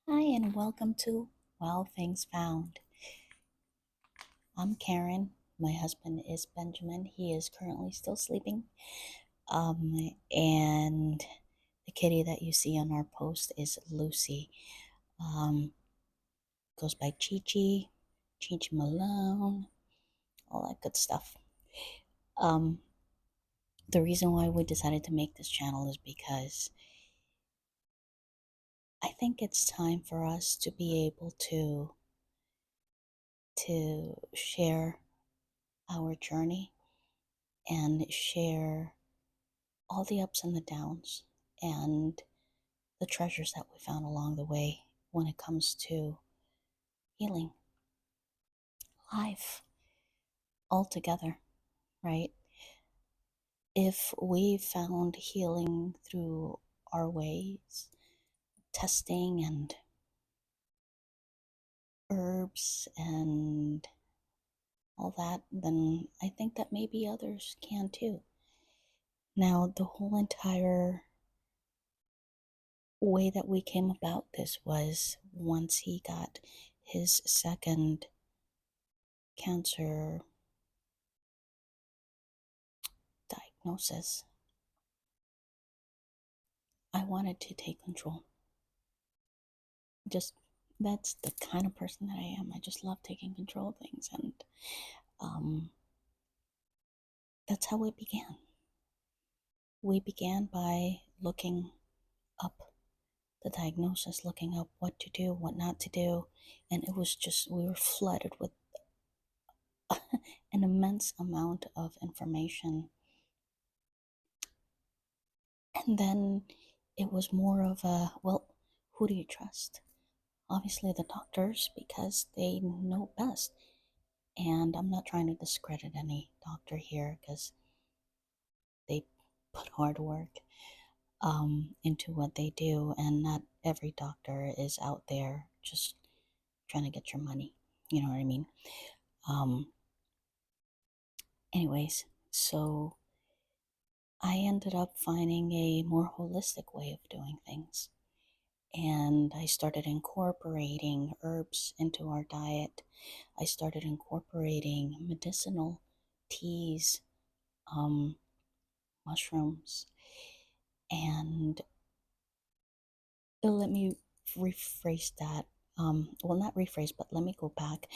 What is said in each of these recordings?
Hi, and welcome to Wild Things Found. I'm Karen. My husband is Benjamin. He is currently still sleeping. And the kitty that you see on our post is Lucy. Um, Goes by Chi Chi, Chi Chi Malone, all that good stuff. Um, the reason why we decided to make this channel is because I think it's time for us to be able to share our journey and share all the ups and the downs and the treasures that we found along the way when it comes to healing life altogether, right? If we found healing through our ways, testing and herbs and all that, then I think that maybe others can too. Now, the whole entire way that we came about this was once he got his second cancer diagnosis, I wanted to take control. Just that's the kind of person that I am. I just love taking control of things, and um, that's how it began. We began by looking up the diagnosis, looking up what to do, what not to do, and it was just we were flooded with an immense amount of information. And then it was more of a, well, who do you trust? Obviously, the doctors, because they know best. And I'm not trying to discredit any doctor here because they put hard work into what they do, and not every doctor is out there just trying to get your money. You know what I mean? Um, Anyways, so I ended up finding a more holistic way of doing things. And I started incorporating herbs into our diet. I started incorporating medicinal teas, um, mushrooms, and let me rephrase that. Well, not rephrase, but let me go back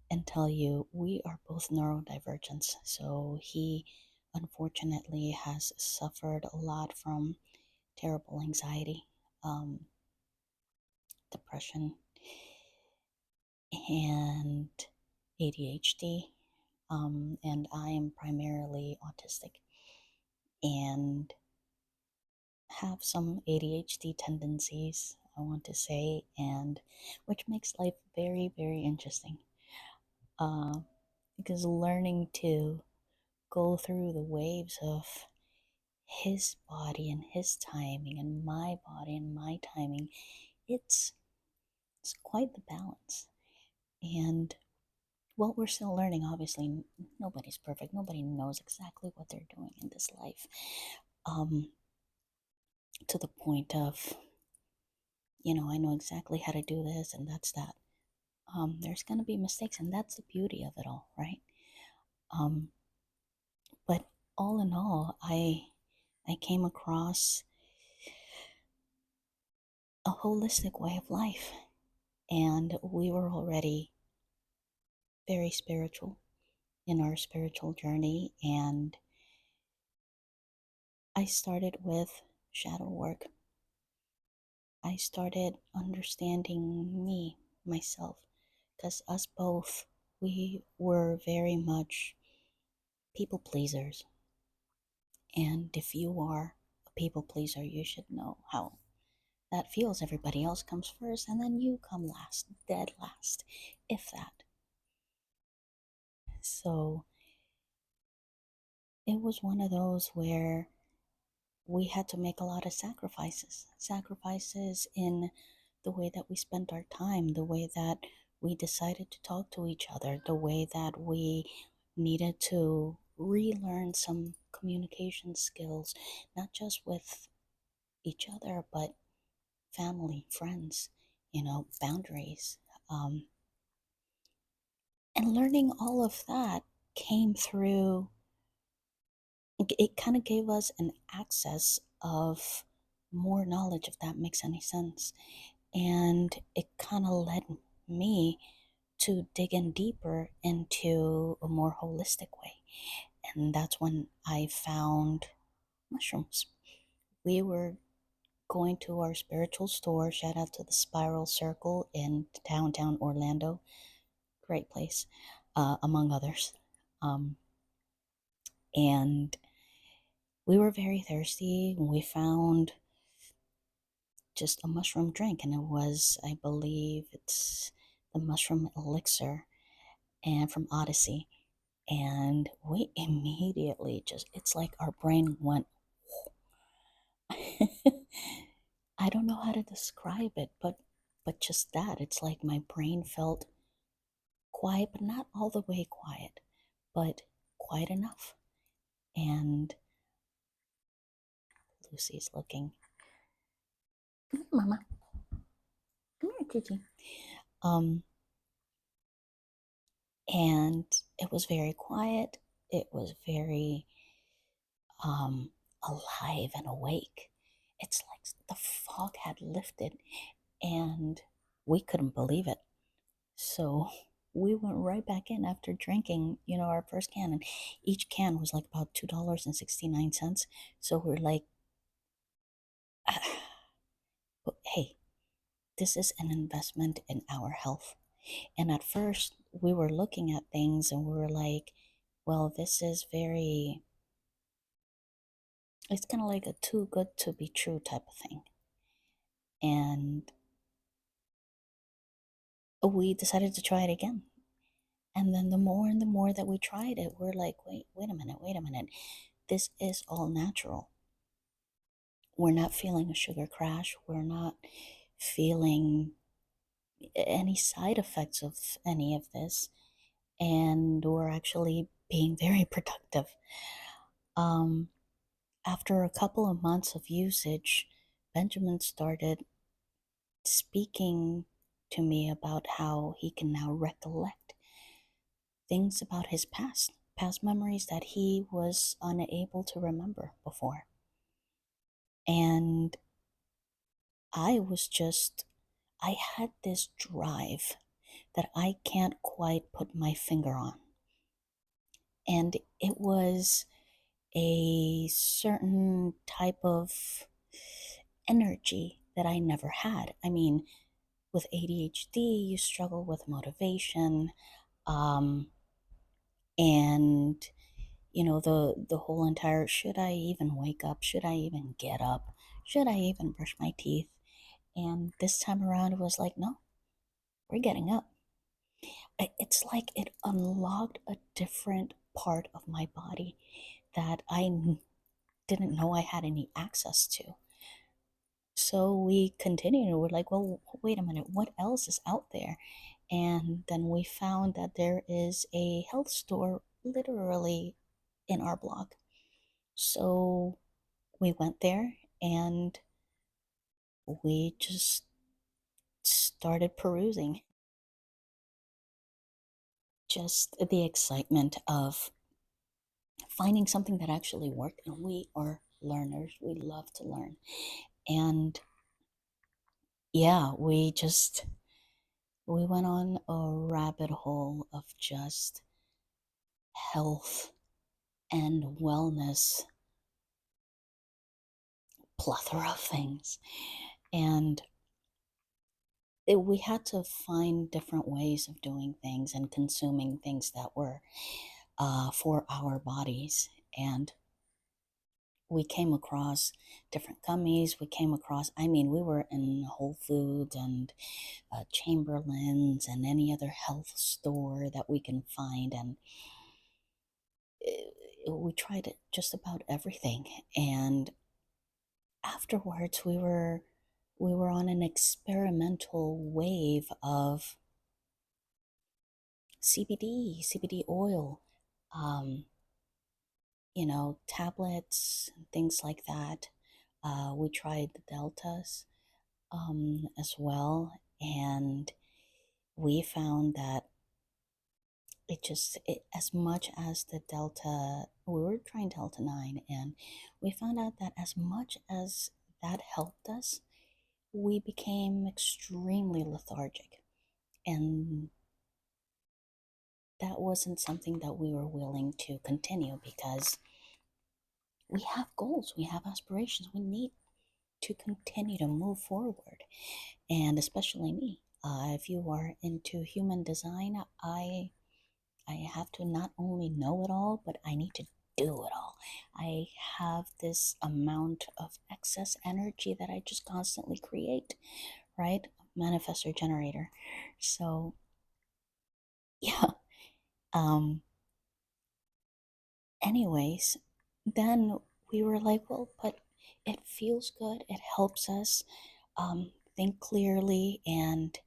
and tell you we are both neurodivergents. So he unfortunately has suffered a lot from terrible anxiety, um, depression, and ADHD. And I am primarily autistic and have some ADHD tendencies, I want to say, and which makes life very, very interesting. Uh, because learning to go through the waves of his body and his timing and my body and my timing, it's it's quite the balance. And well, we're still learning. Obviously, nobody's perfect. Nobody knows exactly what they're doing in this life. Um, to the point of, I know exactly how to do this and that's that. There's going to be mistakes, and that's the beauty of it all, right? Um, but all in all, I came across a holistic way of life, and we were already very spiritual in our spiritual journey, and I started with shadow work. I started understanding me, myself, because us both, we were very much people pleasers. And if you are a people pleaser, you should know how that feels. Everybody else comes first, and then you come last, dead last, if that. So it was one of those where we had to make a lot of sacrifices in the way that we spent our time, the way that we decided to talk to each other, the way that we needed to relearn some communication skills, not just with each other, but family, friends, boundaries. Um, and learning all of that came through, it kind of gave us an access of more knowledge, if that makes any sense. And it kind of led me to dig in deeper into a more holistic way. And that's when I found mushrooms. We were going to our spiritual store. Shout out to the Spiral Circle in downtown Orlando. Great place, among others. Um, and we were very thirsty. We found just a mushroom drink, and it was, I believe, it's the mushroom elixir, and from Odyssey. And we immediately just, it's like our brain went. I don't know how to describe it, but just that. It's like my brain felt quiet, but not all the way quiet, but quiet enough. And Lucy's looking. Come here, Mama. Come here, Gigi. Um, and it was very quiet. It was very um alive and awake. It's like the fog had lifted, and we couldn't believe it. So we went right back in after drinking, our first can, and each can was like about $2.69. So we're like, but hey, this is an investment in our health. And at first, we were looking at things and we were like, well, this is very, it's kind of like a too good to be true type of thing. And we decided to try it again. And then the more and the more that we tried it, we're like, wait a minute, wait a minute. This is all natural. We're not feeling a sugar crash. We're not feeling any side effects of any of this. And we're actually being very productive. Um, After a couple of months of usage, Benjamin started speaking to me about how he can now recollect things about his past memories that he was unable to remember before. And I was just, I had this drive that I can't quite put my finger on. And it was a certain type of energy that I never had. I mean, with ADHD, you struggle with motivation, um, and the whole entire, should I even wake up? Should I even get up? Should I even brush my teeth? And this time around, it was like, no, we're getting up. It's like it unlocked a different part of my body that I didn't know I had any access to. So we continued. We're like, well, wait a minute, what else is out there? And then we found that there is a health store literally in our block. So we went there and we just started perusing. Just the excitement of finding something that actually worked. And we are learners, we love to learn. And yeah, we went on a rabbit hole of just health and wellness, plethora of things. And we had to find different ways of doing things and consuming things that were for our bodies. And we came across different gummies. We came across, I mean, we were in Whole Foods and Chamberlain's and any other health store that we can find. And we tried just about everything. And afterwards, we were on an experimental wave of CBD oil, um, tablets, and things like that. We tried the deltas as well, And we found that as much as the Delta, we were trying Delta 9, and we found out that as much as that helped us, we became extremely lethargic. And that wasn't something that we were willing to continue because we have goals, we have aspirations, we need to continue to move forward. And especially me, if you are into human design, I have to not only know it all, but I need to do it all. I have this amount of excess energy that I just constantly create, right? Manifestor generator. So, yeah. Um, anyways, then we were like, well, but it feels good. It helps us think clearly. And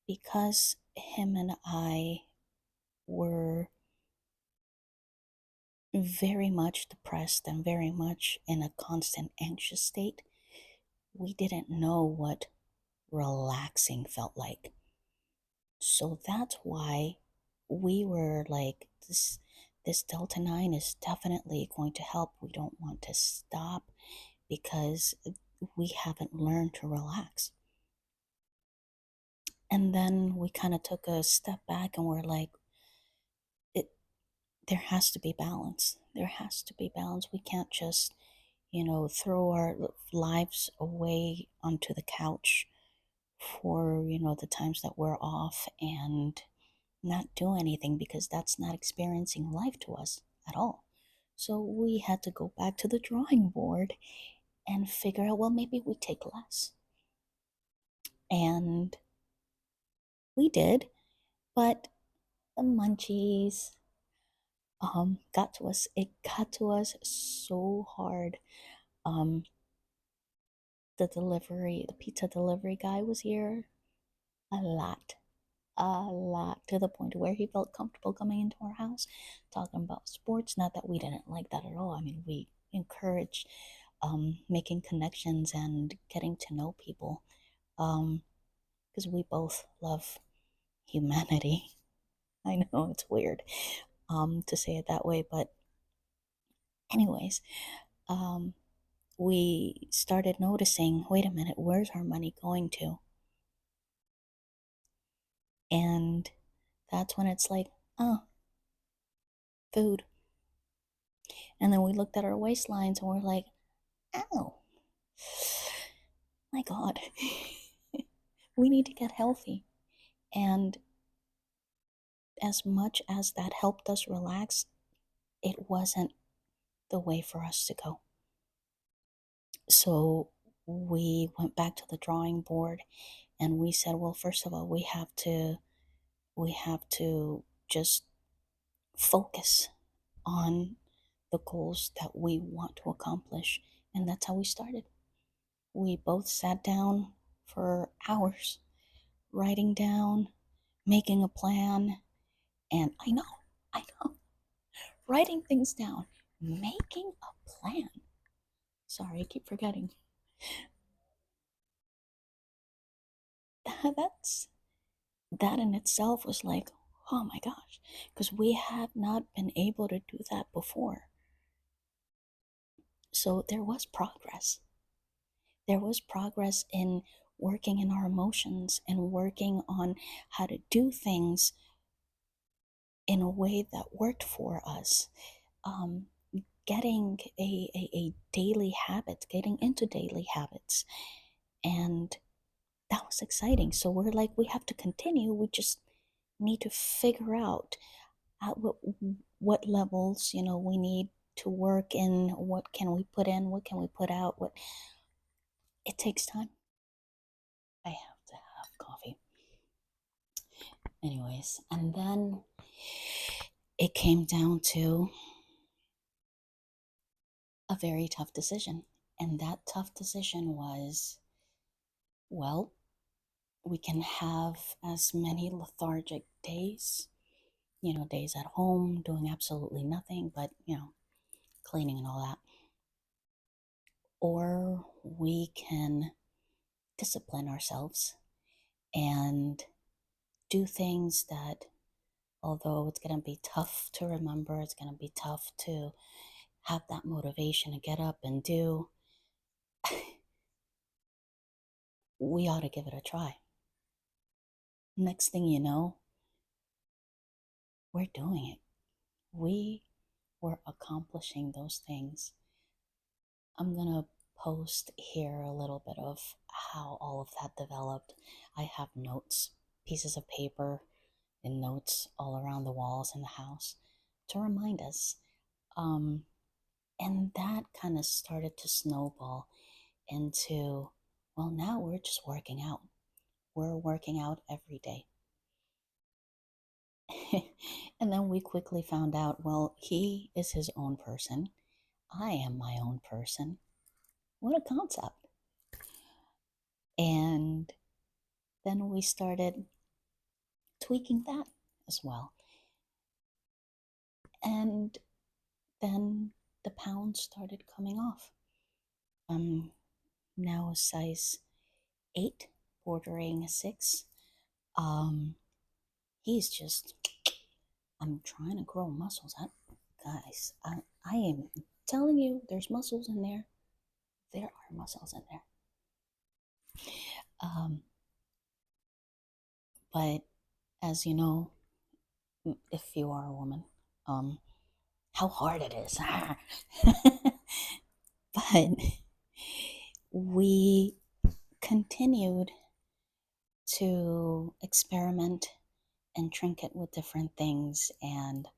because him and I were very much depressed and very much in a constant anxious state, we didn't know what relaxing felt like. So that's why we were like, this Delta 9 is definitely going to help. We don't want to stop because we haven't learned to relax. And then we kind of took a step back and we're like, it there has to be balance. There has to be balance. We can't just, throw our lives away onto the couch for, the times that we're off and not do anything because that's not experiencing life to us at all. So we had to go back to the drawing board and figure out, well, maybe we take less. And we did, but the munchies got to us. It got to us so hard. Um the pizza delivery guy was here a lot, to the point where he felt comfortable coming into our house talking about sports. Not that we didn't like that at all. I mean, we encouraged making connections and getting to know people because we both love humanity. I know it's weird to say it that way, but anyways, um, we started noticing, wait a minute, where's our money going to? And that's when it's like, oh, food. And then we looked at our waistlines and we're like, ow, my God, we need to get healthy. And as much as that helped us relax, it wasn't the way for us to go. So we went back to the drawing board and we said, well, first of all, we have to just focus on the goals that we want to accomplish. And that's how we started. We both sat down for hours, writing down, making a plan. And I know, writing things down, making a plan. Sorry, I keep forgetting. That's that in itself was like, oh my gosh, because we have not been able to do that before. So there was progress. There was progress in working in our emotions and working on how to do things in a way that worked for us. Um, getting a daily habit, getting into daily habits. And that was exciting. So we're like, we have to continue. We just need to figure out what levels, we need to work in, what can we put in, what can we put out, what it takes time. I have to have coffee. Anyways, and then it came down to a very tough decision. And that tough decision was, well, we can have as many lethargic days, days at home doing absolutely nothing but, cleaning and all that. Or we can discipline ourselves and do things that, although it's going to be tough to remember, it's going to be tough to have that motivation to get up and do, we ought to give it a try. Next thing you know, we're doing it. We were accomplishing those things. I'm going to post here a little bit of how all of that developed. I have notes, pieces of paper, and notes all around the walls in the house to remind us. And that kind of started to snowball into, well, now we're just working out. We're working out every day. And then we quickly found out, well, he is his own person. I am my own person. What a concept. And then we started tweaking that as well. And then the pounds started coming off. I'm now a size 8, bordering a 6. Um, he's just, I'm trying to grow muscles. Guys, I am telling you, there's muscles in there. There are muscles in there. Um, but as you know, if you are a woman, how hard it is. But we continued to experiment and trinket with different things, and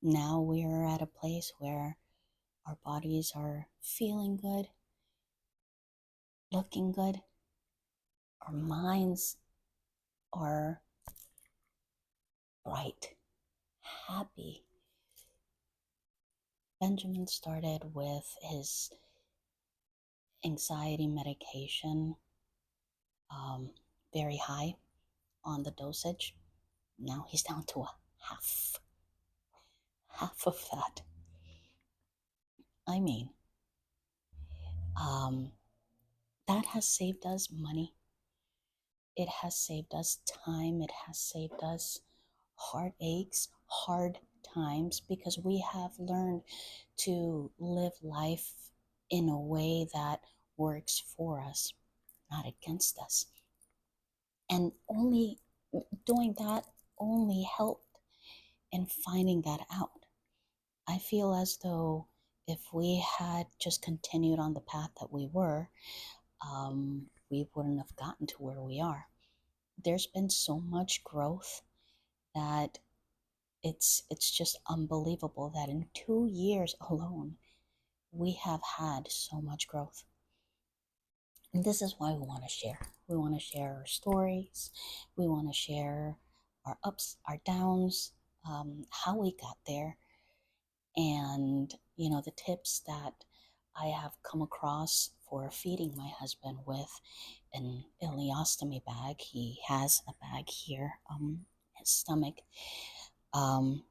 now we're at a place where our bodies are feeling good, looking good, our minds are bright, happy. Benjamin started with his anxiety medication, um, very high on the dosage. Now he's down to a half of that. I mean, um, that has saved us money. It has saved us time. It has saved us heartaches, hard times, because we have learned to live life in a way that works for us, not against us. And only doing that only helped in finding that out. I feel as though if we had just continued on the path that we were, we wouldn't have gotten to where we are. There's been so much growth that it's just unbelievable that in 2 years alone we have had so much growth. And this is why we want to share. We want to share our stories. We want to share our ups, our downs, how we got there, and the tips that I have come across for feeding my husband with an ileostomy bag. He has a bag here, his stomach, um,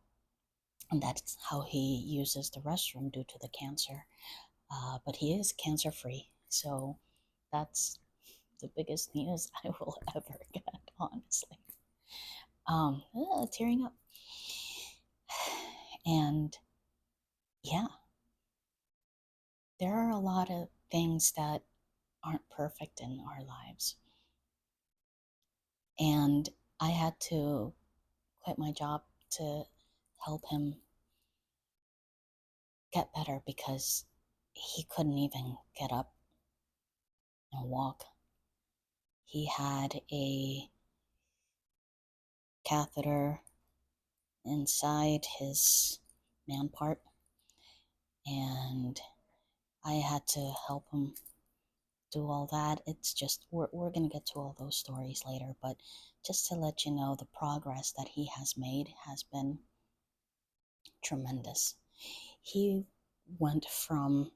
and that's how he uses the restroom due to the cancer. But he is cancer free, so that's the biggest news I will ever get, honestly. Tearing up, and yeah, there are a lot of things that aren't perfect in our lives. And I had to quit my job to help him get better because he couldn't even get up and walk. He had a catheter inside his man part, and I had to help him do all that. It's just, we're going to get to all those stories later, but just to let you know, the progress that he has made has been tremendous. He went from,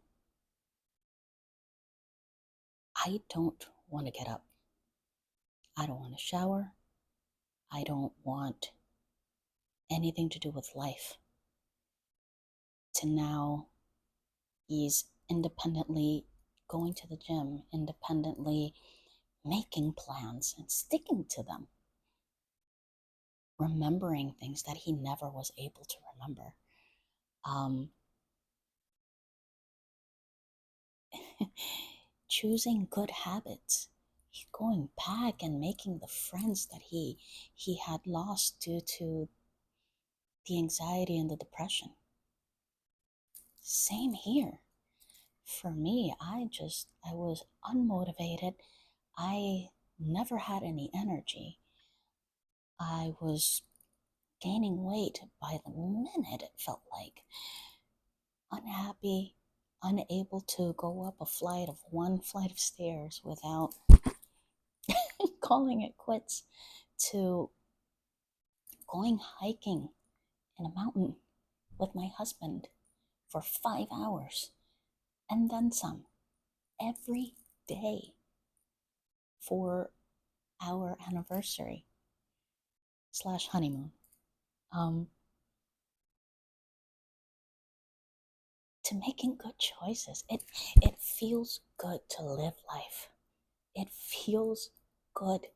I don't want to get up, I don't want to shower, I don't want anything to do with life, to now he's independently going to the gym, independently making plans and sticking to them, remembering things that he never was able to remember. Um, choosing good habits, going back and making the friends that he had lost due to the anxiety and the depression. Same here. For me, I was unmotivated. I never had any energy. I was gaining weight by the minute, it felt like. Unhappy, unable to go up one flight of stairs without calling it quits, to going hiking in a mountain with my husband for 5 hours and then some every day for our anniversary slash honeymoon. Um, to making good choices. It feels good to live life. It feels good.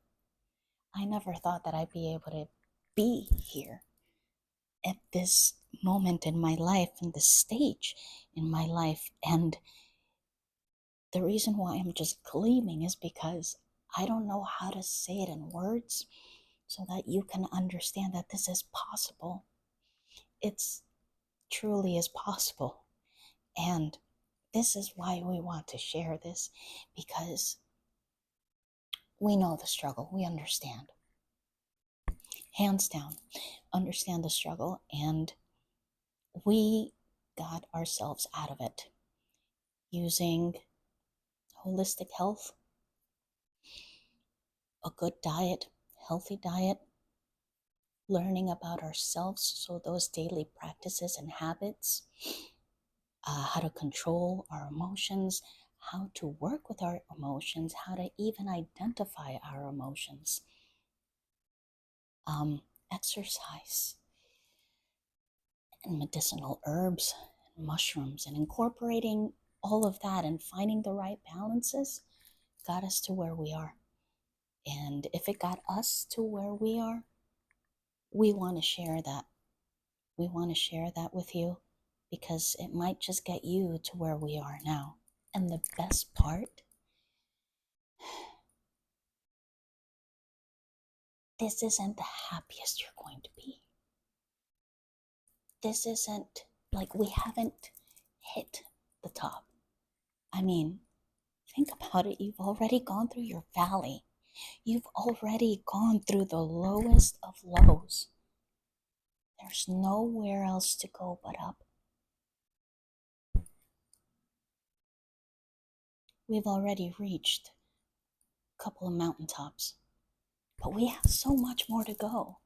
I never thought that I'd be able to be here at this moment in my life, in this stage in my life. And the reason why I'm just gleaming is because I don't know how to say it in words so that you can understand that this is possible. It's truly is possible. And this is why we want to share this, because we know the struggle. We understand. Hands down, understand the struggle. And we got ourselves out of it using holistic health, a good diet, healthy diet, learning about ourselves. So, those daily practices and habits, how to control our emotions, how to work with our emotions, how to even identify our emotions, exercise, and medicinal herbs and mushrooms, and incorporating all of that and finding the right balances got us to where we are. And if it got us to where we are, we want to share that. We want to share that with you because it might just get you to where we are now. And the best part, this isn't the happiest you're going to be. This isn't like we haven't hit the top. I mean, think about it. You've already gone through your valley. You've already gone through the lowest of lows. There's nowhere else to go but up. We've already reached a couple of mountaintops, but we have so much more to go.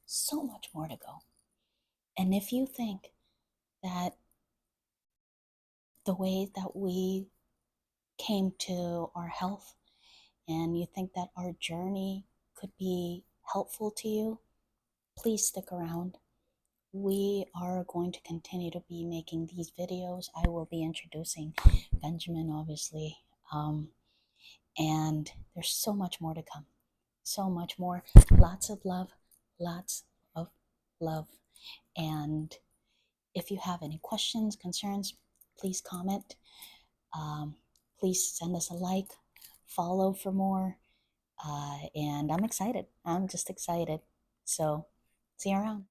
So much more to go. And if you think that the way that we came to our health and you think that our journey could be helpful to you, please stick around. We are going to continue to be making these videos. I will be introducing Benjamin, obviously. And there's so much more to come. So much more. Lots of love. Lots of love. And if you have any questions, concerns, please comment. Please send us a like, follow for more. And I'm excited. I'm just excited. So, see you around.